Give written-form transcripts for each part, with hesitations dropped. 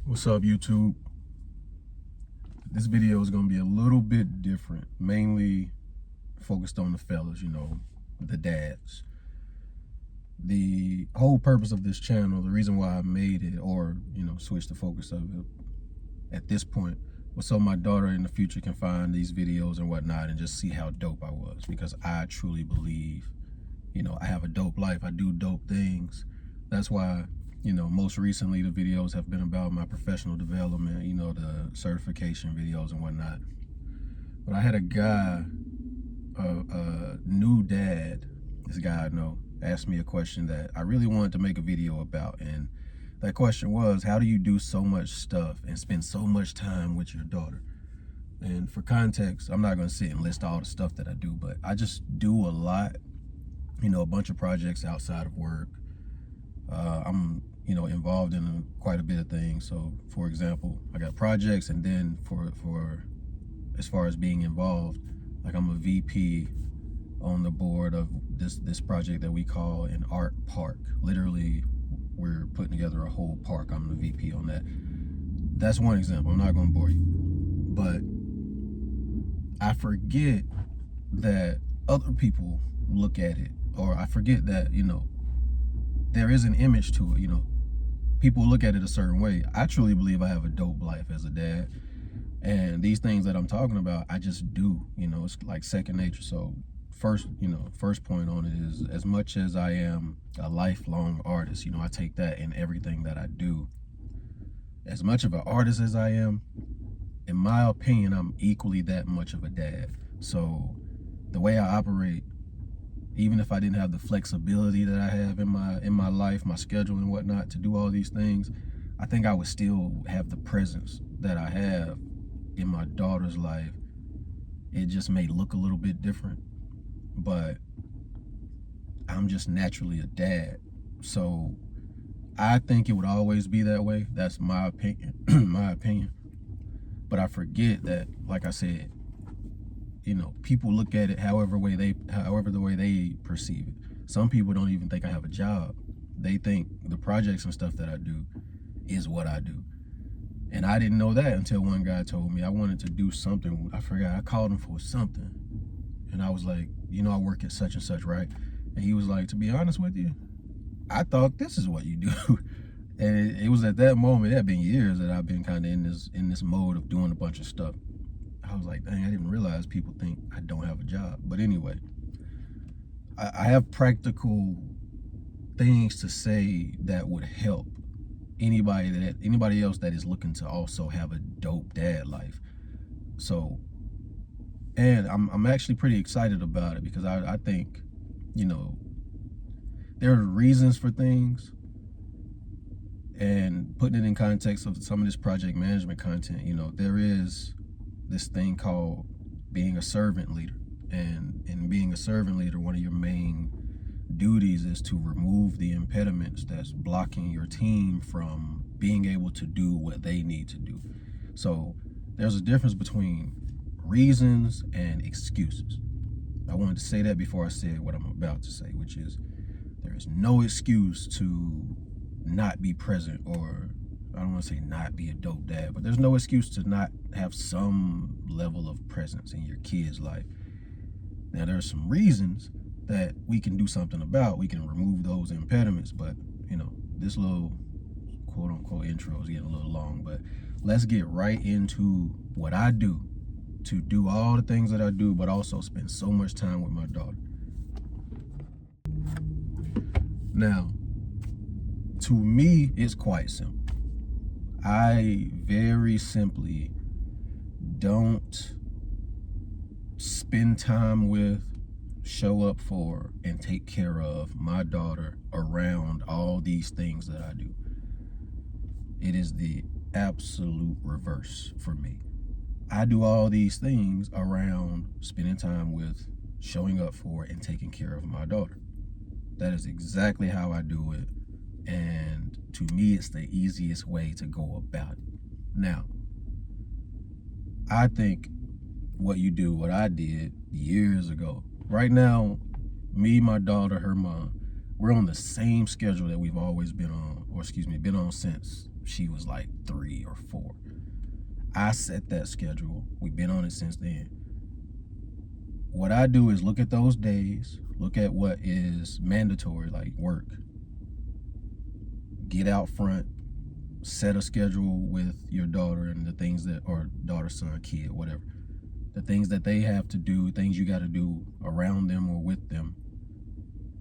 What's up, YouTube? This video is going to be a little bit different, mainly focused on the fellas, the dads. The whole purpose of this channel, the reason why I made it or, switched the focus of it at this point was so my daughter in the future can find these videos and whatnot and just see how dope I was, because I truly believe, I have a dope life. I do dope things. That's why most recently the videos have been about my professional development, the certification videos and whatnot. But I had a guy, a new dad, this guy I know, asked me a question that I really wanted to make a video about. And that question was, how do you do so much stuff and spend so much time with your daughter? And for context, I'm not going to sit and list all the stuff that I do, but I just do a lot, a bunch of projects outside of work. I'm involved in quite a bit of things. So for example, I got projects, and then for as far as being involved, like I'm a VP on the board of this project that we call an art park. Literally, we're putting together a whole park. I'm the VP on that. That's one example. I'm not going to bore you, but I forget that other people look at it, or I forget that there is an image to it. People look at it a certain way. I truly believe I have a dope life as a dad, and these things that I'm talking about, I just do. It's like second nature. So first point on it is, as much as I am a lifelong artist, I take that in everything that I do. As much of an artist as I am, in my opinion, I'm equally that much of a dad. So the way I operate, even if I didn't have the flexibility that I have in my life, my schedule and whatnot, to do all these things, I think I would still have the presence that I have in my daughter's life. It just may look a little bit different, but I'm just naturally a dad. So I think it would always be that way. That's my opinion. My opinion. But I forget that, like I said, people look at it however the way they perceive it. Some people don't even think I have a job. They think the projects and stuff that I do is what I do. And I didn't know that until one guy told me I wanted to do something. I forgot, I called him for something. And I was like, I work at such and such, right? And he was like, to be honest with you, I thought this is what you do. And it was at that moment, it had been years that I've been kind of in this mode of doing a bunch of stuff. I was like, dang, I didn't realize people think I don't have a job. But anyway, I have practical things to say that would help anybody else that is looking to also have a dope dad life. So, and I'm actually pretty excited about it, because I think, there are reasons for things. And putting it in context of some of this project management content, there is this thing called being a servant leader. And in being a servant leader, one of your main duties is to remove the impediments that's blocking your team from being able to do what they need to do. So there's a difference between reasons and excuses. I wanted to say that before I said what I'm about to say, which is, there is no excuse to not be present, or I don't want to say not be a dope dad, but there's no excuse to not have some level of presence in your kid's life. Now, there are some reasons that we can do something about. We can remove those impediments, but this little quote unquote intro is getting a little long, but let's get right into what I do to do all the things that I do, but also spend so much time with my daughter. Now, to me, it's quite simple. I very simply don't spend time with, show up for, and take care of my daughter around all these things that I do. It is the absolute reverse for me. I do all these things around spending time with, showing up for, and taking care of my daughter. That is exactly how I do it. And to me, it's the easiest way to go about it. Now, I think what I did years ago. Right now, me, my daughter, her mom, we're on the same schedule that we've always been on, been on since she was like 3 or 4. I set that schedule. We've been on it since then. What I do is look at those days, look at what is mandatory, like work, get out front, set a schedule with your daughter and the things that, or daughter, son, kid, whatever, the things that they have to do, things you got to do around them or with them,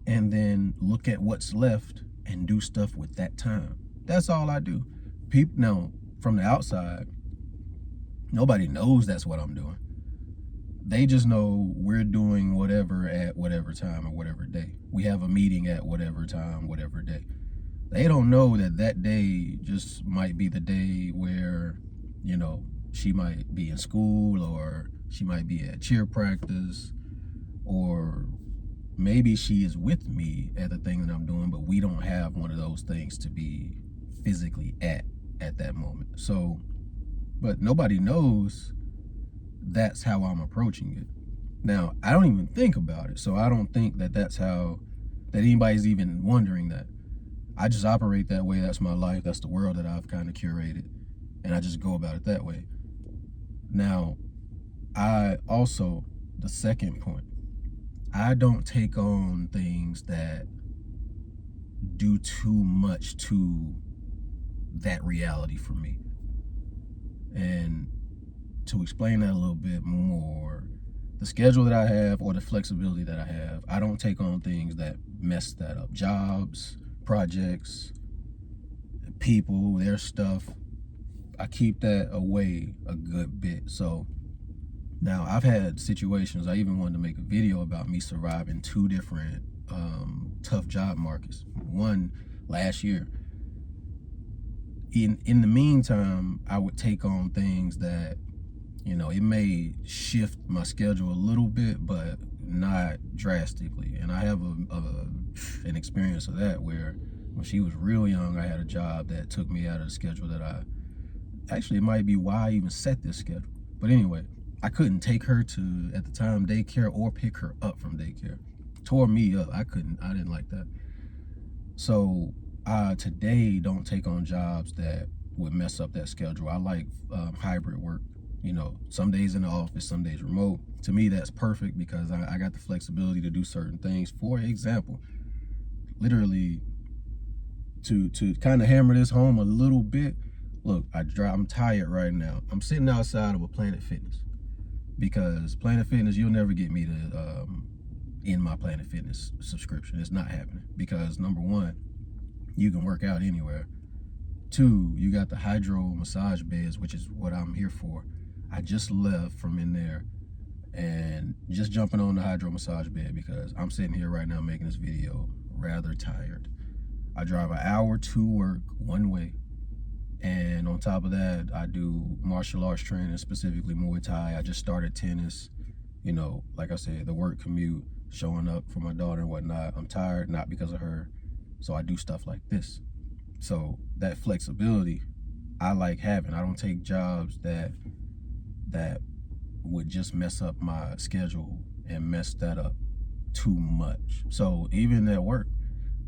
and then look at what's left and do stuff with that time. That's all I do. People now, from the outside, nobody knows that's what I'm doing. They just know we're doing whatever at whatever time or whatever day. We have a meeting at whatever time, whatever day. They don't know that that day just might be the day where, you know, she might be in school, or she might be at cheer practice, or maybe she is with me at the thing that I'm doing, but we don't have one of those things to be physically at that moment. So, but nobody knows that's how I'm approaching it. Now, I don't even think about it, so I don't think that that's how, that anybody's even wondering that. I just operate that way. That's my life. That's the world that I've kind of curated, and I just go about it that way. Now, I also, the second point, I don't take on things that do too much to that reality for me. And to explain that a little bit more, the schedule that I have, or the flexibility that I have, I don't take on things that mess that up. Jobs, projects, people, their stuff, I keep that away a good bit. So now I've had situations, I even wanted to make a video about me surviving 2 different tough job markets. One last year. In the meantime, I would take on things that, you know, it may shift my schedule a little bit, but not drastically. And I have an experience of that, where when she was real young, I had a job that took me out of the schedule that actually, it might be why I even set this schedule. But anyway, I couldn't take her to, at the time, daycare, or pick her up from daycare. Tore me up. I didn't like that. So I today don't take on jobs that would mess up that schedule. I like hybrid work. You know, some days in the office, some days remote. To me, that's perfect, because I got the flexibility to do certain things. For example, literally, to kind of hammer this home a little bit, look, I'm tired right now. I'm sitting outside of a Planet Fitness, because Planet Fitness, you'll never get me to end my Planet Fitness subscription. It's not happening, because number one, you can work out anywhere. 2, you got the hydro massage beds, which is what I'm here for. I just left from in there and just jumping on the hydro massage bed, because I'm sitting here right now making this video rather tired. I drive an hour to work one way, and on top of that, I do martial arts training, specifically Muay Thai. I just started tennis. You know, like I said, the work commute, showing up for my daughter and whatnot. I'm tired, not because of her, so I do stuff like this. So that flexibility I like having. I don't take jobs that would just mess up my schedule and mess that up too much. So even at work,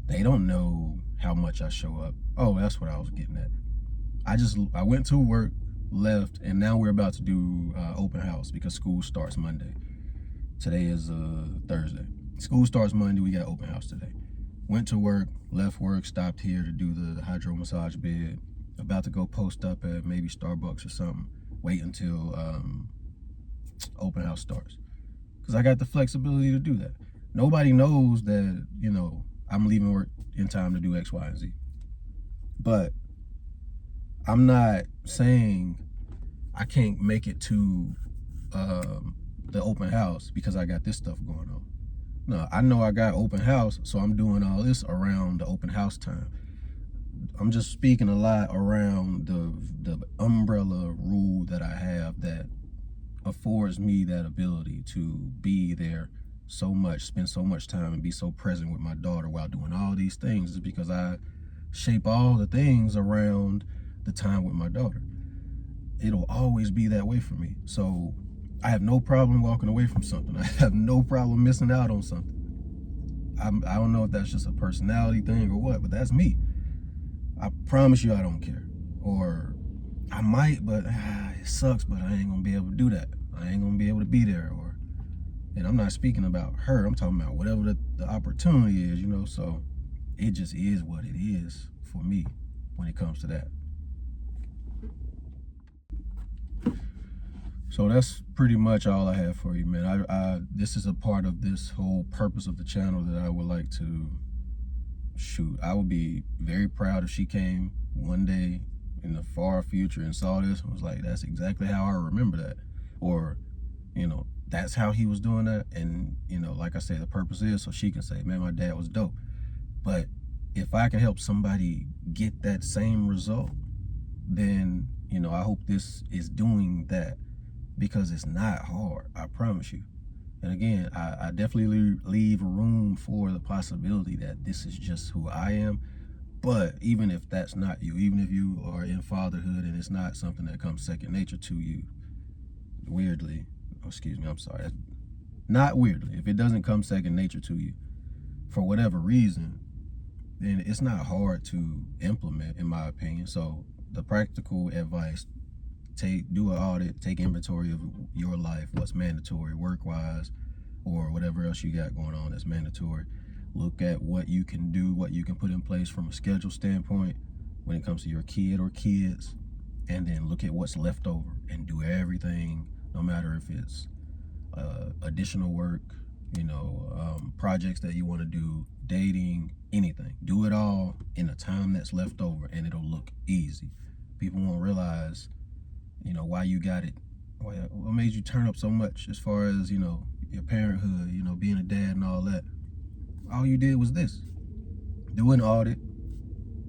they don't know how much I show up. Oh, that's what I was getting at. I went to work, left, and now we're about to do open house, because school starts Monday. Today is Thursday. School starts Monday. We got open house today. Went to work, left work, stopped here to do the hydro massage bed. About to go post up at maybe Starbucks or something. Wait until open house starts, because I got the flexibility to do that. Nobody knows that, you know, I'm leaving work in time to do X, Y, and Z. But I'm not saying I can't make it to the open house because I got this stuff going on. No, I know I got open house, so I'm doing all this around the open house time. I'm just speaking a lot around the umbrella rule that I have that affords me that ability to be there so much, spend so much time, and be so present with my daughter while doing all these things, is because I shape all the things around the time with my daughter. It'll always be that way for me. So I have no problem walking away from something. I have no problem missing out on something. I don't know if that's just a personality thing or what, but that's me. I promise you I don't care. Or I might, but it sucks, but I ain't gonna be able to do that. I ain't gonna be able to be there. Or, and I'm not speaking about her, I'm talking about whatever the opportunity is, you know. So it just is what it is for me when it comes to that. So that's pretty much all I have for you, man. This is a part of this whole purpose of the channel that I would like to shoot. I would be very proud if she came one day in the far future and saw this and was like, that's exactly how I remember that. Or, you know, that's how he was doing that. And, you know, like I said, the purpose is so she can say, man, my dad was dope. But if I can help somebody get that same result, then, you know, I hope this is doing that, because it's not hard, I promise you. And again, I definitely leave room for the possibility that this is just who I am. But even if that's not you, even if you are in fatherhood and it's not something that comes second nature to you, weirdly, excuse me, I'm sorry, not weirdly, if it doesn't come second nature to you for whatever reason, then it's not hard to implement, in my opinion. So the practical advice: do an audit, take inventory of your life, what's mandatory work-wise, or whatever else you got going on that's mandatory. Look at what you can do, what you can put in place from a schedule standpoint when it comes to your kid or kids, and then look at what's left over and do everything, no matter if it's additional work, you know, projects that you want to do, dating, anything. Do it all in the time that's left over, and it'll look easy. People won't realize, you know, why you got it, what made you turn up so much as far as, you know, your parenthood, you know, being a dad and all that. All you did was this: do an audit,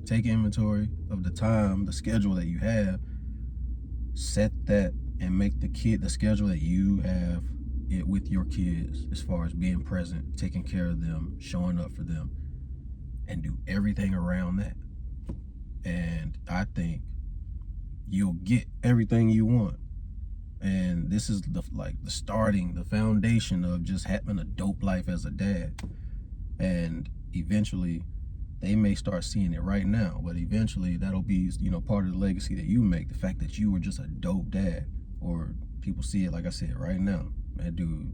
take inventory of the time, the schedule that you have, set that, and make the schedule that you have it with your kids as far as being present, taking care of them, showing up for them, and do everything around that. And I think you'll get everything you want. And this is the foundation of just having a dope life as a dad. And eventually they may start seeing it right now, but eventually that'll be, you know, part of the legacy that you make, the fact that you were just a dope dad. Or people see it, like I said, right now, man, dude,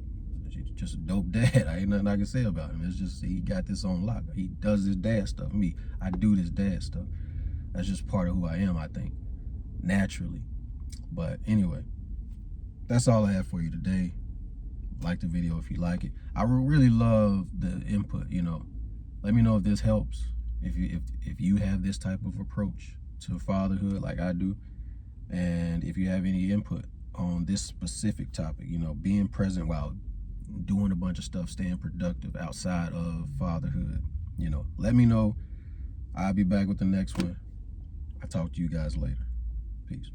just a dope dad. I ain't nothing I can say about him. It's just, he got this on lock. He does his dad stuff. Me, I do this dad stuff. That's just part of who I am, I think, naturally. But anyway, that's all I have for you today. Like the video if you like it. I would really love the input, you know. Let me know if this helps. If you have this type of approach to fatherhood like I do, and if you have any input on this specific topic, you know, being present while doing a bunch of stuff, staying productive outside of fatherhood, you know, let me know. I'll be back with the next one. I'll talk to you guys later. Peace.